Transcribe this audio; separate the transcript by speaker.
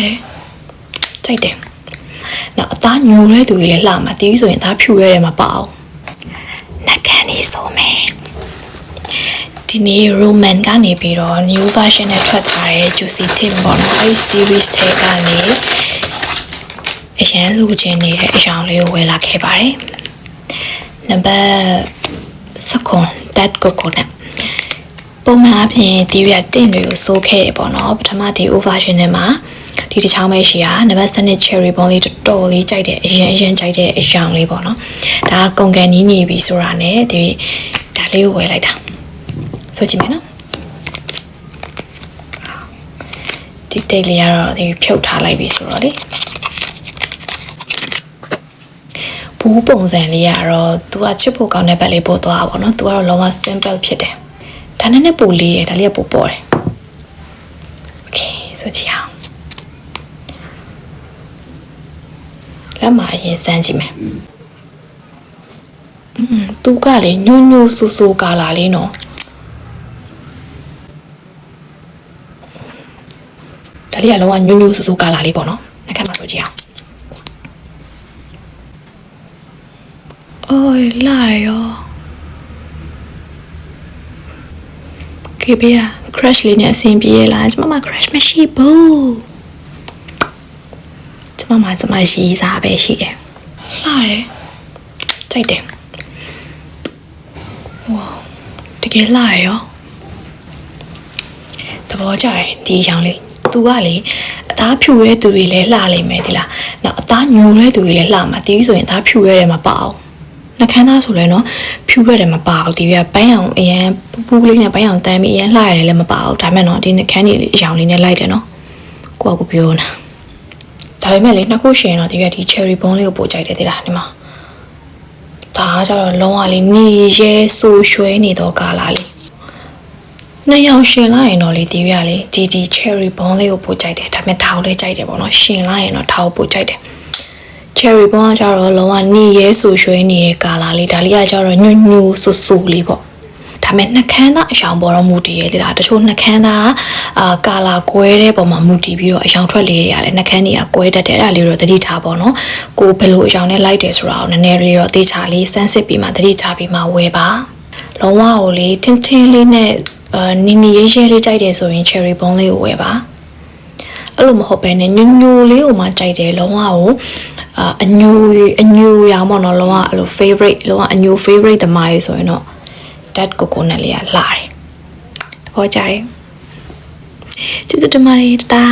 Speaker 1: တယ်ကြိုက်တယ်နောက်အသားညိုတဲ့သူတွေလည်းလှမှာတီးဆိုရင်အသားဖြူရဲတယ်မှာပါအောင်နှက်ခမ်းနေဆိုမယ်ဒီနေ့ Roman ကနေပြီးတော့ new version နဲ့ထွက်ထားတဲ့ Juicy Tip ပေါ့နော်အဲဒီ series ထဲကနေအရန်လူချင်းနေတဲ့အကြောင်းလေးကိုဝယ်လာခဲ့ပါတယ်နံပါတ်19 that coconut ပုံမှန်အပြင်ဒီရတင့်တွေကိုစိုးခဲ့တယ်ပေါ့နော်ပထမဒီ version နဲ့မှာဒီတစ်ချောင်းပဲရှိရနံပါတ်7 cherry bomb လေးတော်တော်လေးကြိုက်တယ်အရင်ကြိုက်တဲ့အကြောင်းလေးပေါ့နော်ဒါကကုန်ကန်နီးနေပြီဆိုတာ ਨੇ ဒီဒါလေးကိုဝယ်လိုက်တာဆိုချင်မယ်နော်ဒီတိတ်လေးကတော့ဒီဖြုတ်ထားလိုက်ပြီဆိုတော့လေဘူးပုံစံလေးကတော့သူကချစ်ဖို့ကောင်းတဲ့ဘက်လေးပို့သွားတာပေါ့နော်သူကတော့လုံးဝ simple ဖြစ်တယ်ဒါနဲ့ပိုလေးရဒါလေးကပိုပေါ်တယ်โอเคဆိုချင်အောင်လက်မအရင်စမ်းကြည့်မယ်သူကလေညို့ညို့ဆူဆူကာလာလေးနော်ဒါလေးကလုံးဝညို့ညို့ဆူဆူကာလာလေးပေါ့နော်နှက်ခမ်းမှာဆိုကြည့်အောင်အိုးလာရောကေဘီယာ crash လေးနဲ့အဆင်ပြေလားကျမ crash မရှိဘူးကျမရေးစားပဲရှိတယ်လာတယ်ကြိုက်တယ်ဝါတကယ်လာရရောသဘောကျတယ်ဒီအကြောင်းလေးသူကလေအသားဖြူရဲသူတွေလည်းလှလိမ့်မယ်ဒီလားနောက်အသားညိုရဲသူတွေလည်းလှမှာတီးဆိုရင်အသားဖြူရဲတယ်မပါအောင်နှက်ခမ်းသားဆိုလဲနော်ဖြူရဲတယ်မပါအောင်ဒီကပန်းအောင်အရန်ပူးလေးနဲ့ပန်းအောင်တန်းပြီးအရန်လှရတယ်လည်းမပါအောင်ဒါမဲ့နော်ဒီနှက်ခမ်းကြီးအကြောင်းလေးနဲ့လိုက်တယ်နော်ကိုကပြောနေတာဒါပေမဲ့လေနှစ်ခုရှင်တော့ဒီကဒီ cherry bomb လေးကိုပို့ကြိုက်တယ်ဒီလားဒီမှာဒါကကျတော့လုံးဝလေးနေရဲဆူရွှဲနေတော့ကာလာလေးနှစ်ယောက်ရှင်လိုက်ရင်တော့လေဒီရလေဒီ cherry bomb လေးကိုပို့ကြိုက်တယ်ဒါပေမဲ့ထောက်လေးကြိုက်တယ်ပေါ့နော်ရှင်လိုက်ရင်တော့ထောက်ပို့ကြိုက်တယ် cherry bomb ကကျတော့လုံးဝနေရဲဆူရွှဲနေတဲ့ကာလာလေးဒါလေးကကျတော့ညွညူဆူဆူလေးပေါ့ဒါပေမဲ့နှက်ခမ်းသားအယောင်ပေါ်တော့မူတည်ရဲလေလားတချို့နှက်ခမ်းသားကာလာကွဲတဲ့ပုံမှာမူတည်ပြီးတော့အယောင်ထွက်လေးတွေရတယ်နှက်ခမ်းတွေကကွဲတတ်တယ်အဲ့ဒါလေးတော့သတိထားပေါ့နော်ကိုဘယ်လိုအယောင်နဲ့လိုက်တယ်ဆိုတာကိုနည်းနည်းလေးတော့သိချာလေးစမ်းစစ်ပြီးမှသတိထားပြီးမှဝယ်ပါလုံးဝကိုလေထင်းထင်းလေးနဲ့နီနီရဲရဲလေးကြိုက်တယ်ဆိုရင် cherry bomb လေးကိုဝယ်ပါအဲ့လိုမဟုတ်ဘဲနဲ့ညူညူလေးကိုမှကြိုက်တယ်လုံးဝကိုအညူရောင်ပေါ့နော်လုံးဝအဲ့လို favorite လုံးဝအညူ favorite တမလေးဆိုရင်တော့that coconut လေးကလာတယ်သဘောကျတယ်ကျေးဇူးတင်ပါတယ်တာ